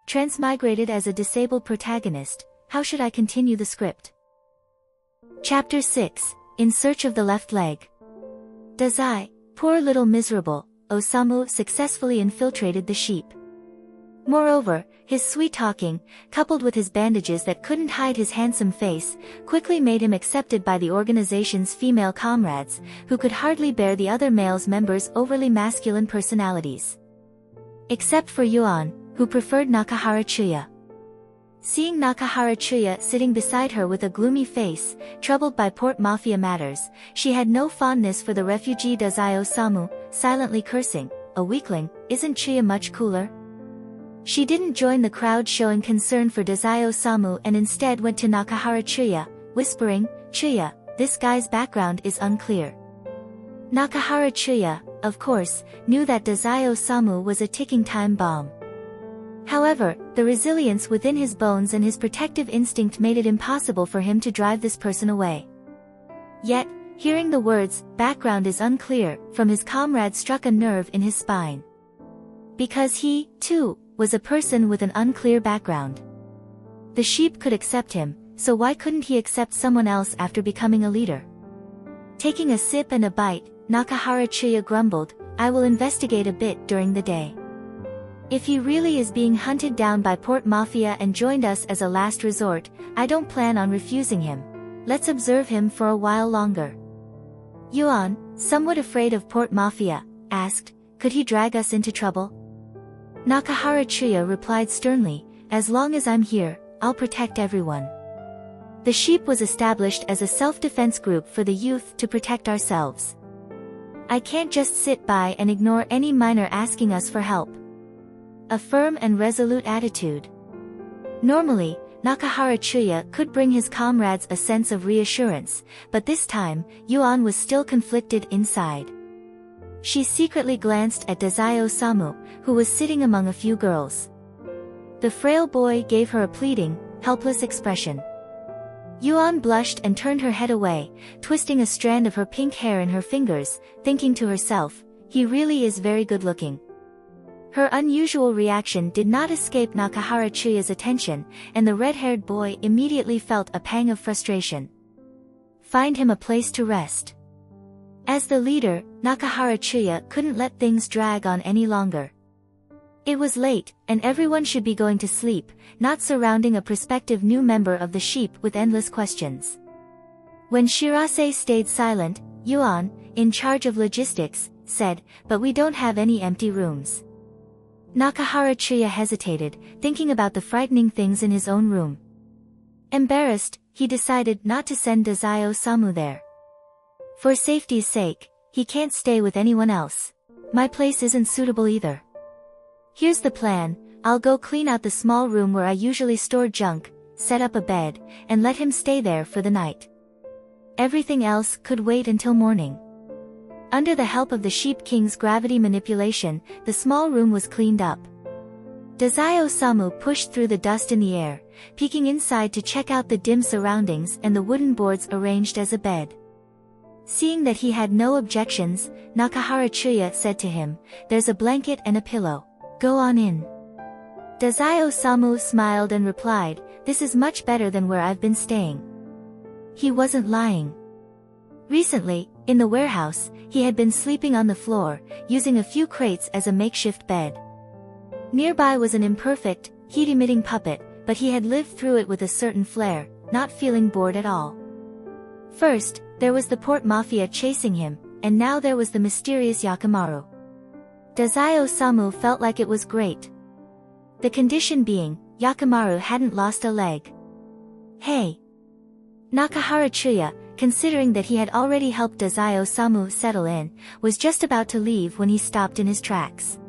transmigrated as a disabled protagonist. How should I continue the script? Chapter 6, In Search of the Left Leg. Dazai, poor little miserable, Osamu successfully infiltrated the sheep. Moreover, his sweet talking, coupled with his bandages that couldn't hide his handsome face, quickly made him accepted by the organization's female comrades, who could hardly bear the other male members' overly masculine personalities. Except for Yuan, who preferred Nakahara Chuya. Seeing Nakahara Chuya sitting beside her with a gloomy face, troubled by port mafia matters, she had no fondness for the refugee Dazai Osamu, silently cursing, "A weakling, isn't Chuya much cooler?" She didn't join the crowd showing concern for Dazai Osamu and instead went to Nakahara Chuya, whispering, "Chuya, this guy's background is unclear." Nakahara Chuya, of course, knew that Dazai Osamu was a ticking time bomb. However, the resilience within his bones and his protective instinct made it impossible for him to drive this person away. Yet, hearing the words, "background is unclear," from his comrade struck a nerve in his spine. Because he, too, was a person with an unclear background. The sheep could accept him, so why couldn't he accept someone else after becoming a leader? Taking a sip and a bite, Nakahara Chuya grumbled, "I will investigate a bit during the day. If he really is being hunted down by Port Mafia and joined us as a last resort, I don't plan on refusing him. Let's observe him for a while longer." Yuan, somewhat afraid of Port Mafia, asked, "Could he drag us into trouble?" Nakahara Chuya replied sternly, "As long as I'm here, I'll protect everyone." The sheep was established as a self-defense group for the youth to protect ourselves. I can't just sit by and ignore any miner asking us for help. A firm and resolute attitude. Normally, Nakahara Chuya could bring his comrades a sense of reassurance, but this time, Yuan was still conflicted inside. She secretly glanced at Dazai Osamu, who was sitting among a few girls. The frail boy gave her a pleading, helpless expression. Yuan blushed and turned her head away, twisting a strand of her pink hair in her fingers, thinking to herself, "He really is very good-looking." Her unusual reaction did not escape Nakahara Chuya's attention, and the red-haired boy immediately felt a pang of frustration. Find him a place to rest. As the leader, Nakahara Chuya couldn't let things drag on any longer. It was late, and everyone should be going to sleep, not surrounding a prospective new member of the sheep with endless questions. When Shirase stayed silent, Yuan, in charge of logistics, said, "But we don't have any empty rooms." Nakahara Chuya hesitated, thinking about the frightening things in his own room. Embarrassed, he decided not to send Dazai Osamu there. For safety's sake, he can't stay with anyone else. My place isn't suitable either. Here's the plan, I'll go clean out the small room where I usually store junk, set up a bed, and let him stay there for the night. Everything else could wait until morning. Under the help of the Sheep King's gravity manipulation, the small room was cleaned up. Dazai Osamu pushed through the dust in the air, peeking inside to check out the dim surroundings and the wooden boards arranged as a bed. Seeing that he had no objections, Nakahara Chuya said to him, "There's a blanket and a pillow. Go on in." Dazai Osamu smiled and replied, "This is much better than where I've been staying." He wasn't lying. Recently, in the warehouse, he had been sleeping on the floor, using a few crates as a makeshift bed. Nearby was an imperfect, heat-emitting puppet, but he had lived through it with a certain flair, not feeling bored at all. First, there was the Port Mafia chasing him, and now there was the mysterious Yakimaru. Dazai Osamu felt like it was great. The condition being, Yakimaru hadn't lost a leg. Hey! Nakahara Chuya, considering that he had already helped Dazai Osamu settle in, was just about to leave when he stopped in his tracks.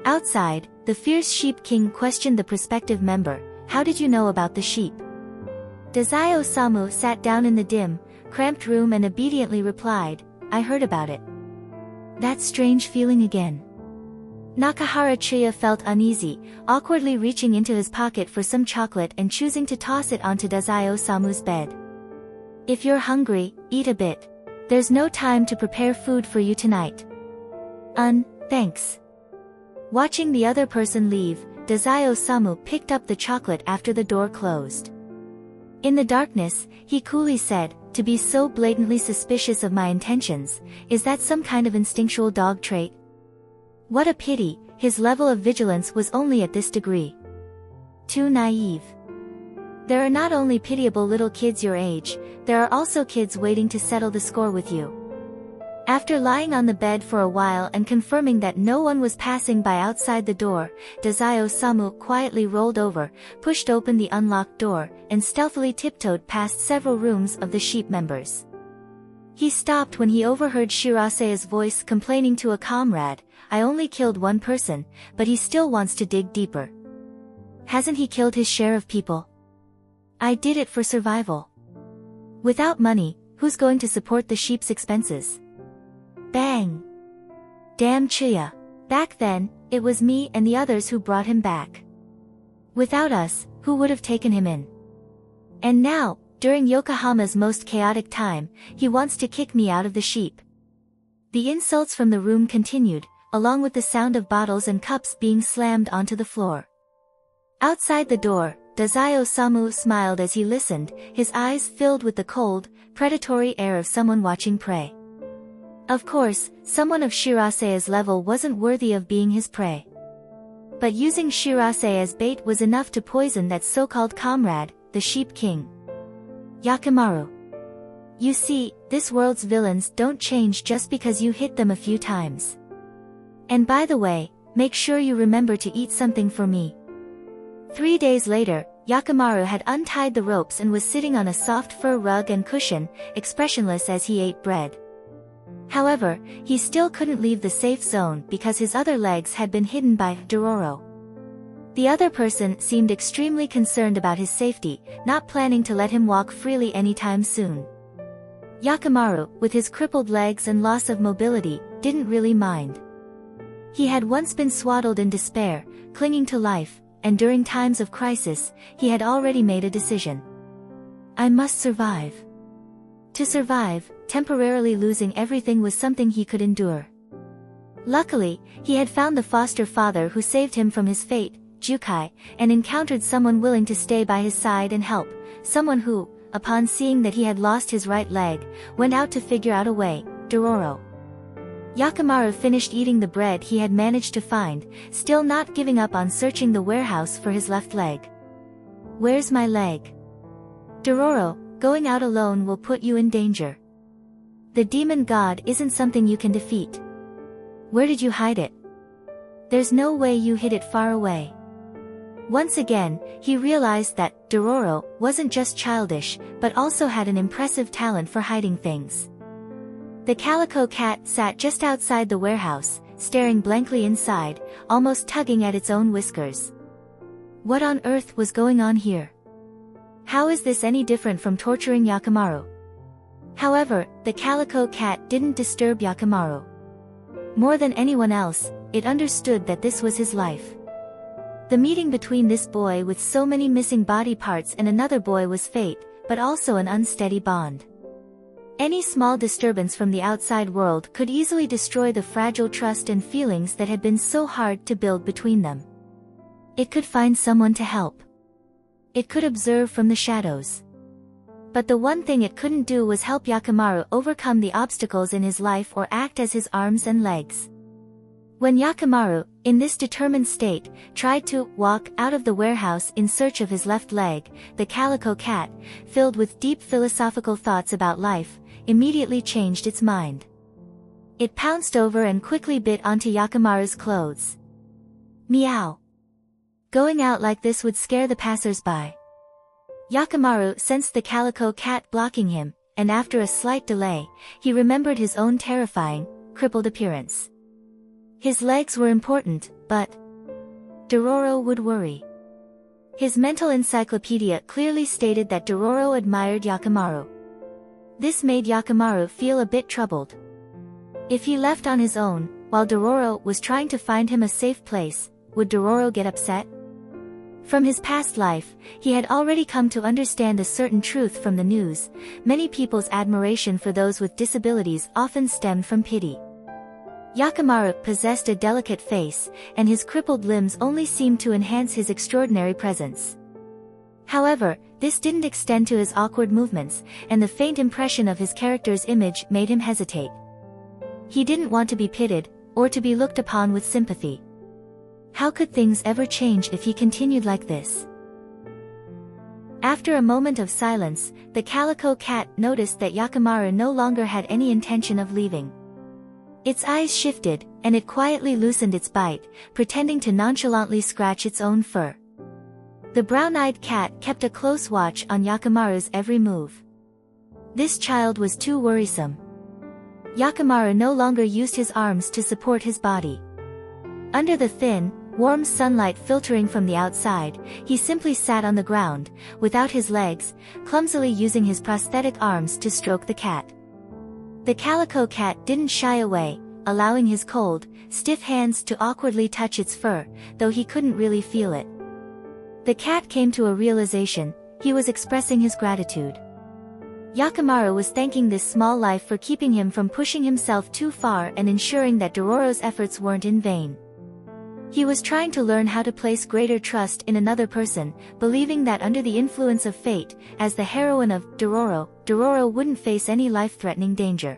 Outside, the fierce Sheep King questioned the prospective member, "How did you know about the sheep?" Dazai Osamu sat down in the dim, cramped room and obediently replied, "I heard about it." That strange feeling again. Nakahara Chuya felt uneasy, awkwardly reaching into his pocket for some chocolate and choosing to toss it onto Dazai Osamu's bed. "If you're hungry, eat a bit. There's no time to prepare food for you tonight." Thanks." Watching the other person leave, Tezuka Osamu picked up the chocolate after the door closed. In the darkness, he coolly said, "To be so blatantly suspicious of my intentions, is that some kind of instinctual dog trait? What a pity, his level of vigilance was only at this degree. Too naive. There are not only pitiable little kids your age, there are also kids waiting to settle the score with you." After lying on the bed for a while and confirming that no one was passing by outside the door, Tezuka Osamu quietly rolled over, pushed open the unlocked door, and stealthily tiptoed past several rooms of the sheep members. He stopped when he overheard Shirase's voice complaining to a comrade, "I only killed one person, but he still wants to dig deeper. Hasn't he killed his share of people? I did it for survival. Without money, who's going to support the sheep's expenses?" Bang! Damn Chiya. Back then, it was me and the others who brought him back. Without us, who would have taken him in? And now, during Yokohama's most chaotic time, he wants to kick me out of the sheep. The insults from the room continued, along with the sound of bottles and cups being slammed onto the floor. Outside the door, Tezuka Osamu smiled as he listened, his eyes filled with the cold, predatory air of someone watching prey. Of course, someone of Shirase's level wasn't worthy of being his prey. But using Shirase as bait was enough to poison that so-called comrade, the Sheep King. Yakimaru. You see, this world's villains don't change just because you hit them a few times. And by the way, make sure you remember to eat something for me. 3 days later, Yakimaru had untied the ropes and was sitting on a soft fur rug and cushion, expressionless as he ate bread. However, he still couldn't leave the safe zone because his other legs had been hidden by Dororo. The other person seemed extremely concerned about his safety, not planning to let him walk freely anytime soon. Yakimaru, with his crippled legs and loss of mobility, didn't really mind. He had once been swaddled in despair, clinging to life, and during times of crisis, he had already made a decision. I must survive. To survive, temporarily losing everything was something he could endure. Luckily, he had found the foster father who saved him from his fate, Jukai, and encountered someone willing to stay by his side and help, someone who, upon seeing that he had lost his right leg, went out to figure out a way, Dororo. Yakimaru finished eating the bread he had managed to find, still not giving up on searching the warehouse for his left leg. Where's my leg? Dororo, going out alone will put you in danger. The demon god isn't something you can defeat. Where did you hide it? There's no way you hid it far away. Once again, he realized that Dororo wasn't just childish, but also had an impressive talent for hiding things. The calico cat sat just outside the warehouse, staring blankly inside, almost tugging at its own whiskers. What on earth was going on here? How is this any different from torturing Yakimaru? However, the calico cat didn't disturb Yakimaru. More than anyone else, it understood that this was his life. The meeting between this boy with so many missing body parts and another boy was fate, but also an unsteady bond. Any small disturbance from the outside world could easily destroy the fragile trust and feelings that had been so hard to build between them. It could find someone to help. It could observe from the shadows. But the one thing it couldn't do was help Yakimaru overcome the obstacles in his life or act as his arms and legs. When Yakimaru, in this determined state, tried to walk out of the warehouse in search of his left leg, the calico cat, filled with deep philosophical thoughts about life, immediately changed its mind. It pounced over and quickly bit onto Yakimaru's clothes. Meow. Going out like this would scare the passers-by. Yakimaru sensed the calico cat blocking him, and after a slight delay, he remembered his own terrifying, crippled appearance. His legs were important, but Dororo would worry. His mental encyclopedia clearly stated that Dororo admired Yakimaru. This made Yakimaru feel a bit troubled. If he left on his own, while Dororo was trying to find him a safe place, would Dororo get upset? From his past life, he had already come to understand a certain truth from the news. Many people's admiration for those with disabilities often stemmed from pity. Yakimaru possessed a delicate face, and his crippled limbs only seemed to enhance his extraordinary presence. However, this didn't extend to his awkward movements, and the faint impression of his character's image made him hesitate. He didn't want to be pitied, or to be looked upon with sympathy. How could things ever change if he continued like this? After a moment of silence, the calico cat noticed that Yakimaru no longer had any intention of leaving. Its eyes shifted, and it quietly loosened its bite, pretending to nonchalantly scratch its own fur. The brown-eyed cat kept a close watch on Yakimaru's every move. This child was too worrisome. Yakimaru no longer used his arms to support his body. Under the thin, warm sunlight filtering from the outside, he simply sat on the ground, without his legs, clumsily using his prosthetic arms to stroke the cat. The calico cat didn't shy away, allowing his cold, stiff hands to awkwardly touch its fur, though he couldn't really feel it. The cat came to a realization: he was expressing his gratitude. Yakimaru was thanking this small life for keeping him from pushing himself too far and ensuring that Dororo's efforts weren't in vain. He was trying to learn how to place greater trust in another person, believing that under the influence of fate, as the heroine of Dororo, Dororo wouldn't face any life-threatening danger.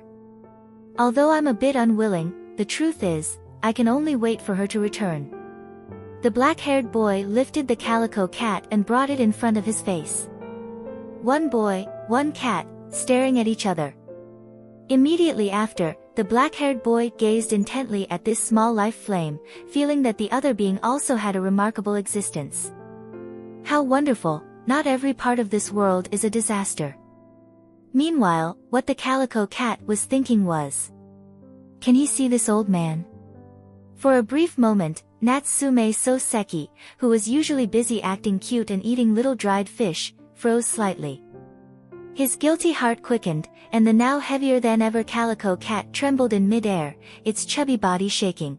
Although I'm a bit unwilling, the truth is, I can only wait for her to return. The black-haired boy lifted the calico cat and brought it in front of his face. One boy, one cat, staring at each other. Immediately after, the black-haired boy gazed intently at this small life flame, feeling that the other being also had a remarkable existence. How wonderful, not every part of this world is a disaster. Meanwhile, what the calico cat was thinking was, can he see this old man? For a brief moment, Natsume Soseki, who was usually busy acting cute and eating little dried fish, froze slightly. His guilty heart quickened, and the now heavier-than-ever calico cat trembled in mid-air, its chubby body shaking.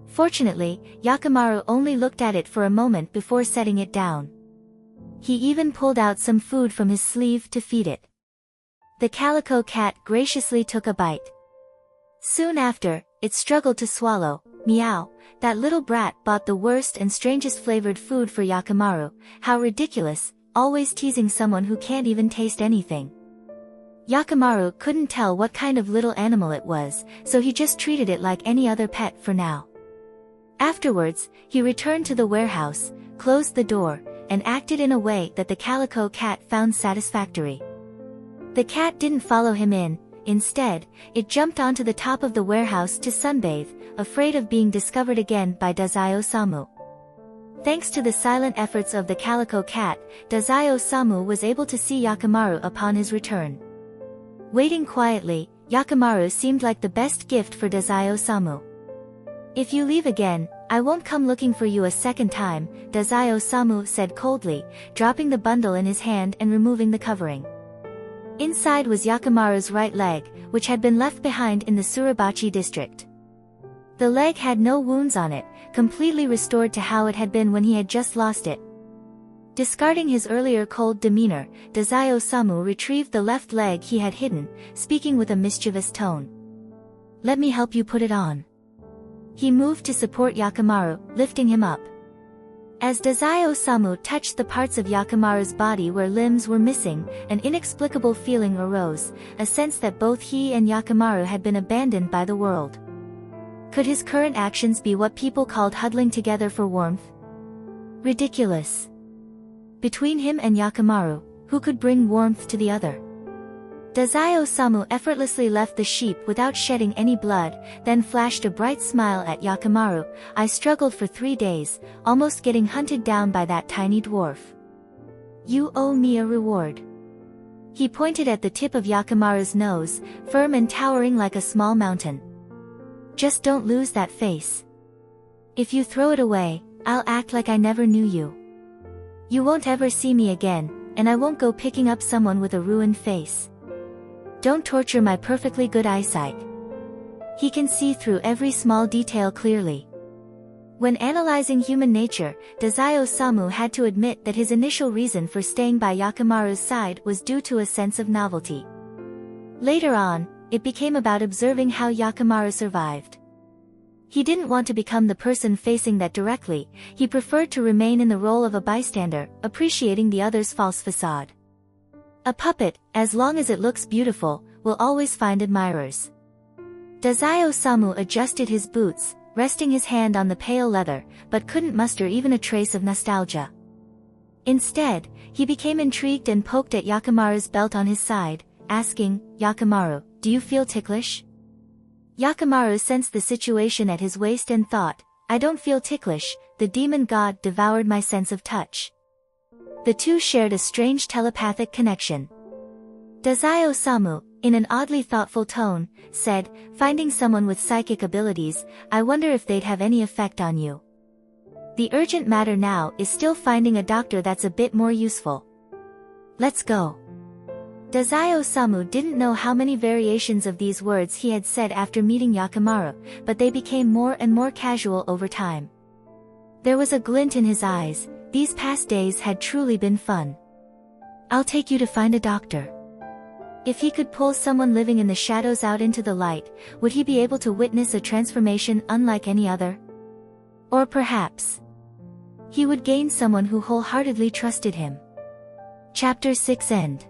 Fortunately, Yakimaru only looked at it for a moment before setting it down. He even pulled out some food from his sleeve to feed it. The calico cat graciously took a bite. Soon after, it struggled to swallow. Meow, that little brat bought the worst and strangest flavored food for Yakimaru. How ridiculous, always teasing someone who can't even taste anything. Yakimaru couldn't tell what kind of little animal it was, so he just treated it like any other pet for now. Afterwards, he returned to the warehouse, closed the door, and acted in a way that the calico cat found satisfactory. The cat didn't follow him in. Instead, it jumped onto the top of the warehouse to sunbathe, afraid of being discovered again by Dazai Osamu. Thanks to the silent efforts of the calico cat, Dazai Osamu was able to see Yakimaru upon his return. Waiting quietly, Yakimaru seemed like the best gift for Dazai Osamu. If you leave again, I won't come looking for you a second time, Dazai Osamu said coldly, dropping the bundle in his hand and removing the covering. Inside was Yakimaru's right leg, which had been left behind in the Suribachi district. The leg had no wounds on it, completely restored to how it had been when he had just lost it. Discarding his earlier cold demeanor, Dazai Osamu retrieved the left leg he had hidden, speaking with a mischievous tone. Let me help you put it on. He moved to support Yakimaru, lifting him up. As Dazai Osamu touched the parts of Yakimaru's body where limbs were missing, an inexplicable feeling arose, a sense that both he and Yakimaru had been abandoned by the world. Could his current actions be what people called huddling together for warmth? Ridiculous. Between him and Yakimaru, who could bring warmth to the other? Dazai Osamu effortlessly left the sheep without shedding any blood, then flashed a bright smile at Yakimaru. I struggled for 3 days, almost getting hunted down by that tiny dwarf. You owe me a reward. He pointed at the tip of Yakimaru's nose, firm and towering like a small mountain. Just don't lose that face. If you throw it away, I'll act like I never knew you. You won't ever see me again, and I won't go picking up someone with a ruined face. Don't torture my perfectly good eyesight. He can see through every small detail clearly. When analyzing human nature, Dazai Osamu had to admit that his initial reason for staying by Yakimaru's side was due to a sense of novelty. Later on, it became about observing how Yakimaru survived. He didn't want to become the person facing that directly, he preferred to remain in the role of a bystander, appreciating the other's false facade. A puppet, as long as it looks beautiful, will always find admirers. Dazai Osamu adjusted his boots, resting his hand on the pale leather, but couldn't muster even a trace of nostalgia. Instead, he became intrigued and poked at Yakimaru's belt on his side, asking, "Yakimaru, do you feel ticklish?" Yakimaru sensed the situation at his waist and thought, "I don't feel ticklish, the demon god devoured my sense of touch." The two shared a strange telepathic connection. Dazai Osamu, in an oddly thoughtful tone, said, "Finding someone with psychic abilities, I wonder if they'd have any effect on you. The urgent matter now is still finding a doctor that's a bit more useful. Let's go." Dazai Osamu didn't know how many variations of these words he had said after meeting Yakimaru, but they became more and more casual over time. There was a glint in his eyes. These past days had truly been fun. "I'll take you to find a doctor." If he could pull someone living in the shadows out into the light, would he be able to witness a transformation unlike any other? Or perhaps he would gain someone who wholeheartedly trusted him. Chapter 6 End.